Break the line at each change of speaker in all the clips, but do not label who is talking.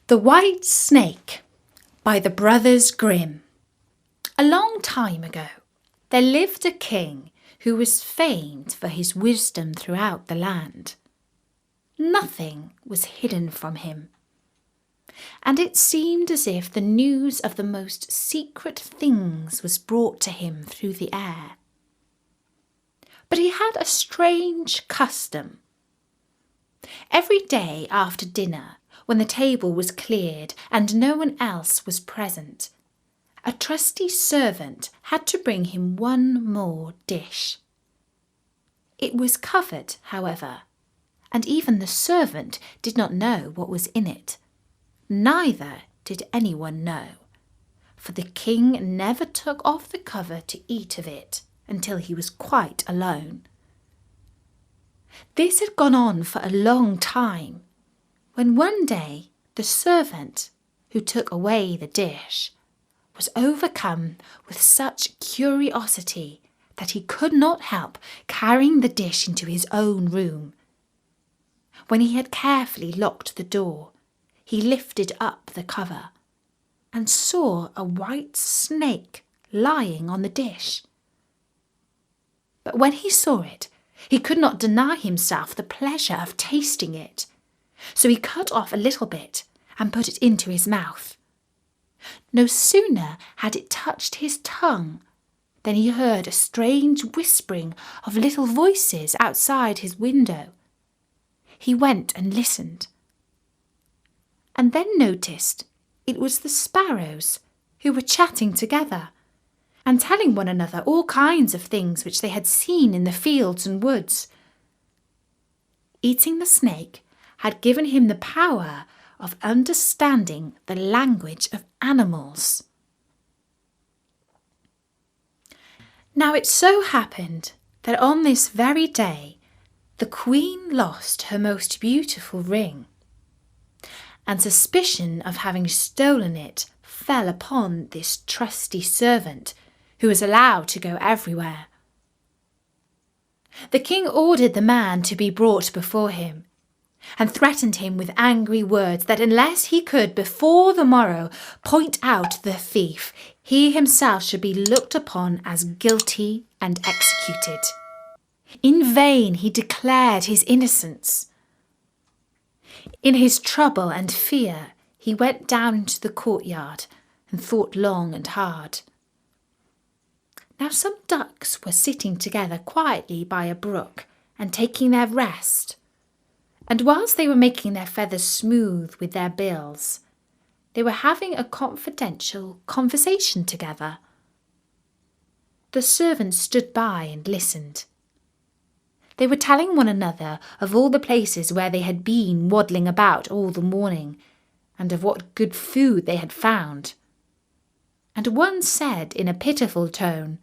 The White Snake by the Brothers Grimm. A long time ago, there lived a king who was famed for his wisdom throughout the land. Nothing was hidden from him, and it seemed as if the news of the most secret things was brought to him through the air. But he had a strange custom. Every day after dinner, when the table was cleared and no one else was present, a trusty servant had to bring him one more dish. It was covered, however, and even the servant did not know what was in it. Neither did anyone know, for the king never took off the cover to eat of it until he was quite alone. This had gone on for a long time, when one day the servant who took away the dish was overcome with such curiosity that he could not help carrying the dish into his own room. When he had carefully locked the door, he lifted up the cover and saw a white snake lying on the dish. But when he saw it, he could not deny himself the pleasure of tasting it. So he cut off a little bit and put it into his mouth. No sooner had it touched his tongue than he heard a strange whispering of little voices outside his window. He went and listened, and then noticed it was the sparrows who were chatting together and telling one another all kinds of things which they had seen in the fields and woods. Eating the snake had given him the power of understanding the language of animals. Now it so happened that on this very day the queen lost her most beautiful ring, and suspicion of having stolen it fell upon this trusty servant who was allowed to go everywhere. The king ordered the man to be brought before him, and threatened him with angry words that unless he could before the morrow point out the thief, he himself should be looked upon as guilty and executed. In vain he declared his innocence. In his trouble and fear, he went down into the courtyard and thought long and hard. Now some ducks were sitting together quietly by a brook and taking their rest. And whilst they were making their feathers smooth with their bills, they were having a confidential conversation together. The servant stood by and listened. They were telling one another of all the places where they had been waddling about all the morning, and of what good food they had found. And one said in a pitiful tone,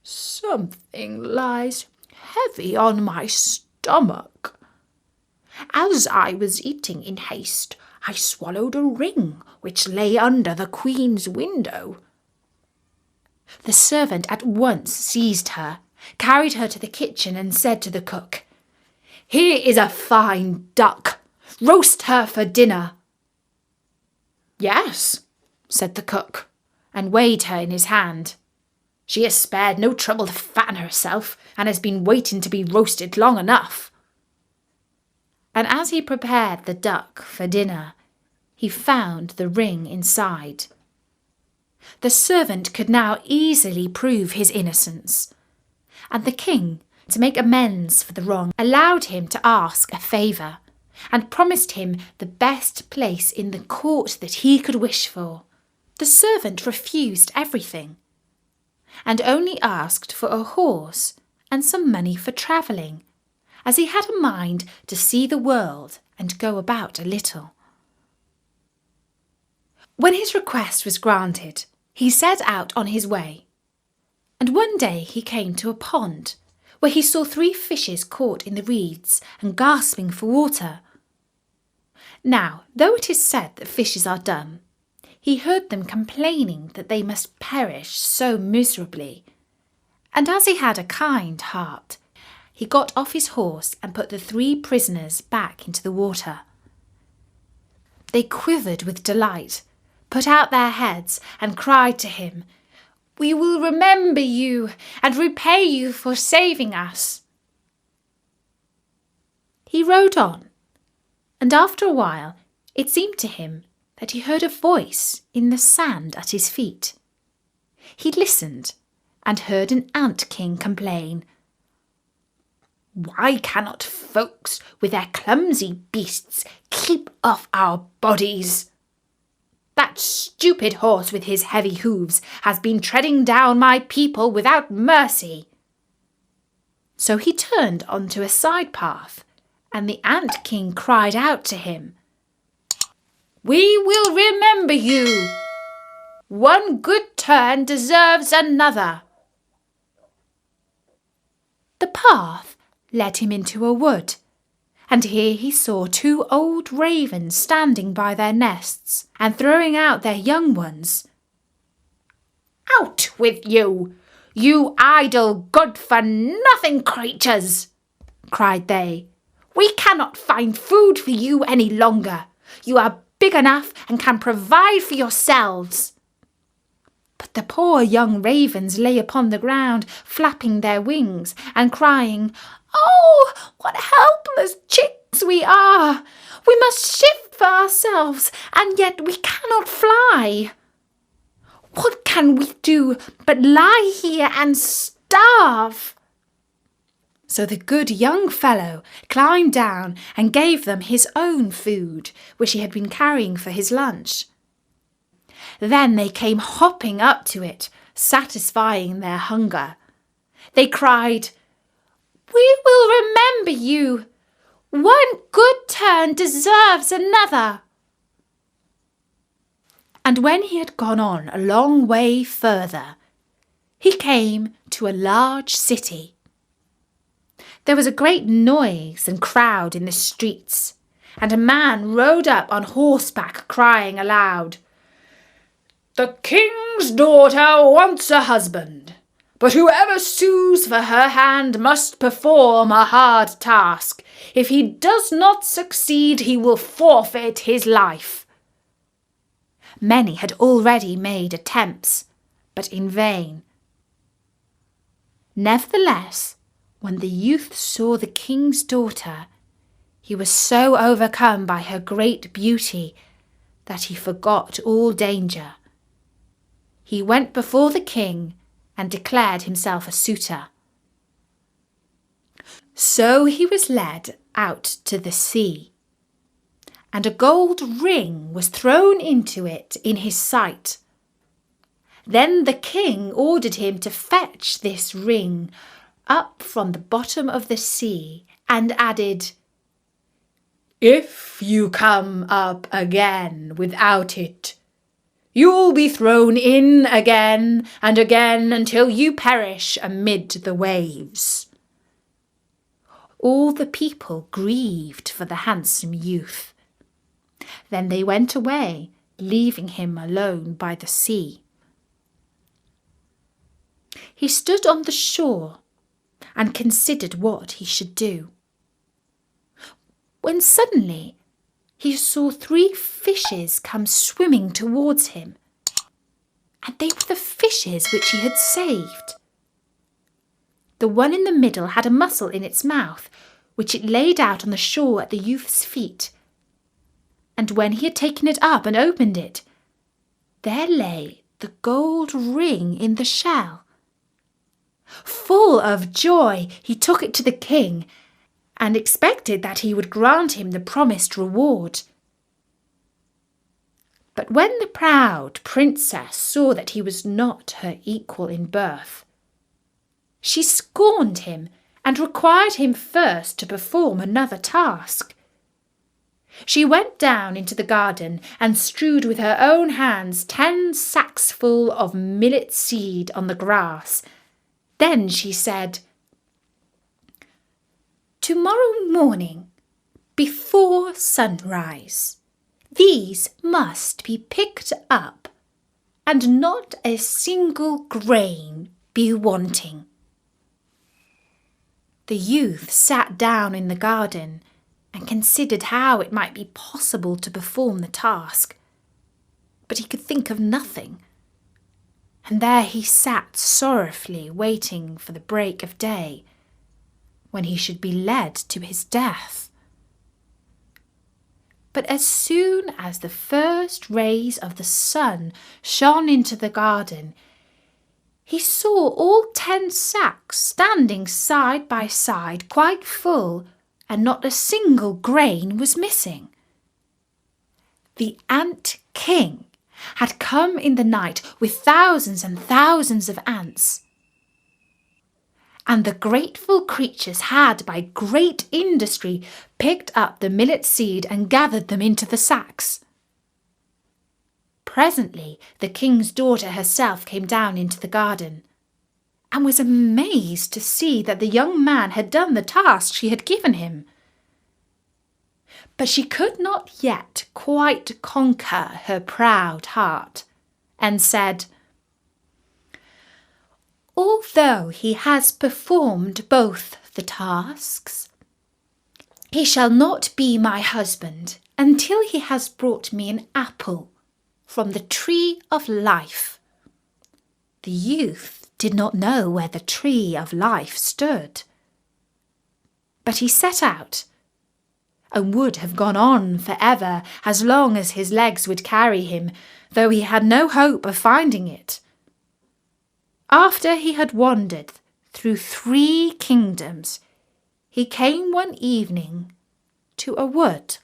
"Something lies heavy on my stomach. As I was eating in haste, I swallowed a ring which lay under the queen's window." The servant at once seized her, carried her to the kitchen and said to the cook, "Here is a fine duck. Roast her for dinner." "Yes," said the cook, and weighed her in his hand. "She has spared no trouble to fatten herself, and has been waiting to be roasted long enough." And as he prepared the duck for dinner, he found the ring inside. The servant could now easily prove his innocence, and the king, to make amends for the wrong, allowed him to ask a favour, and promised him the best place in the court that he could wish for. The servant refused everything, and only asked for a horse and some money for travelling, as he had a mind to see the world and go about a little. When his request was granted, he set out on his way, and one day he came to a pond, where he saw 3 fishes caught in the reeds and gasping for water. Now, though it is said that fishes are dumb, he heard them complaining that they must perish so miserably, and as he had a kind heart, he got off his horse and put the 3 prisoners back into the water. They quivered with delight, put out their heads, and cried to him, "We will remember you and repay you for saving us." He rode on, and after a while it seemed to him that he heard a voice in the sand at his feet. He listened and heard an ant-king complain, "Why cannot folks with their clumsy beasts keep off our bodies? That stupid horse with his heavy hooves has been treading down my people without mercy." So he turned onto a side path, and the ant-king cried out to him, "We will remember you. One good turn deserves another." The path led him into a wood, and here he saw 2 old ravens standing by their nests and throwing out their young ones. "Out with you, you idle, good-for-nothing creatures!" cried they. "We cannot find food for you any longer. You are big enough and can provide for yourselves." But the poor young ravens lay upon the ground, flapping their wings and crying, "Oh, what helpless chicks we are! We must shift for ourselves, and yet we cannot fly. What can we do but lie here and starve?" So the good young fellow climbed down and gave them his own food, which he had been carrying for his lunch. Then they came hopping up to it, satisfying their hunger. They cried, "We will remember you. One good turn deserves another." And when he had gone on a long way further, he came to a large city. There was a great noise and crowd in the streets, and a man rode up on horseback crying aloud, "The king's daughter wants a husband, but whoever sues for her hand must perform a hard task. If he does not succeed, he will forfeit his life." Many had already made attempts, but in vain. Nevertheless, when the youth saw the king's daughter, he was so overcome by her great beauty that he forgot all danger. He went before the king and declared himself a suitor. So he was led out to the sea, and a gold ring was thrown into it in his sight. Then the king ordered him to fetch this ring up from the bottom of the sea, and added, "If you come up again without it, you'll be thrown in again and again until you perish amid the waves." All the people grieved for the handsome youth. Then they went away, leaving him alone by the sea. He stood on the shore and considered what he should do, when suddenly he saw 3 fishes come swimming towards him, and they were the fishes which he had saved. The one in the middle had a mussel in its mouth, which it laid out on the shore at the youth's feet, and when he had taken it up and opened it, there lay the gold ring in the shell. Full of joy, he took it to the king and expected that he would grant him the promised reward. But when the proud princess saw that he was not her equal in birth, she scorned him and required him first to perform another task. She went down into the garden and strewed with her own hands 10 sacks full of millet seed on the grass. Then she said, "Tomorrow morning, before sunrise, these must be picked up, and not a single grain be wanting." The youth sat down in the garden and considered how it might be possible to perform the task. But he could think of nothing. And there he sat sorrowfully waiting for the break of day, when he should be led to his death. But as soon as the first rays of the sun shone into the garden, he saw all 10 sacks standing side by side, quite full, and not a single grain was missing. The ant king had come in the night with thousands and thousands of ants, and the grateful creatures had by great industry picked up the millet seed and gathered them into the sacks. Presently the king's daughter herself came down into the garden, and was amazed to see that the young man had done the task she had given him. But she could not yet quite conquer her proud heart, and said, "Although he has performed both the tasks, he shall not be my husband until he has brought me an apple from the tree of life." The youth did not know where the tree of life stood, but he set out, and would have gone on forever as long as his legs would carry him, though he had no hope of finding it. After he had wandered through 3 kingdoms, he came one evening to a wood,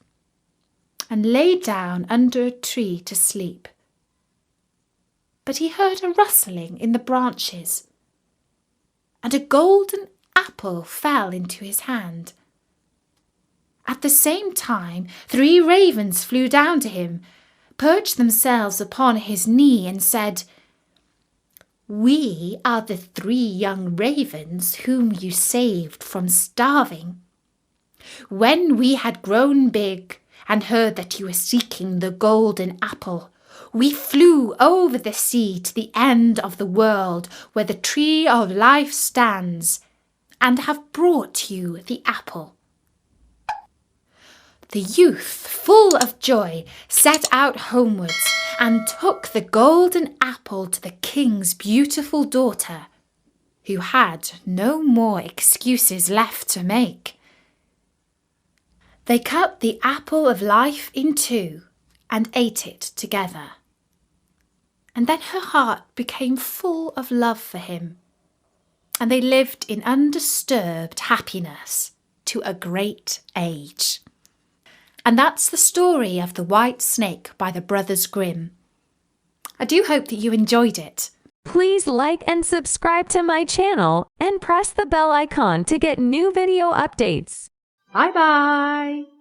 and lay down under a tree to sleep. But he heard a rustling in the branches, and a golden apple fell into his hand. At the same time 3 ravens flew down to him, perched themselves upon his knee, and said, "We are the 3 young ravens whom you saved from starving. When we had grown big and heard that you were seeking the golden apple, we flew over the sea to the end of the world where the tree of life stands, and have brought you the apple." The youth, full of joy, set out homewards and took the golden apple to the king's beautiful daughter, who had no more excuses left to make. They cut the apple of life in 2 and ate it together. And then her heart became full of love for him, and they lived in undisturbed happiness to a great age. And that's the story of The White Snake by the Brothers Grimm. I do hope that you enjoyed it.
Please like and subscribe to my channel and press the bell icon to get new video updates.
Bye bye!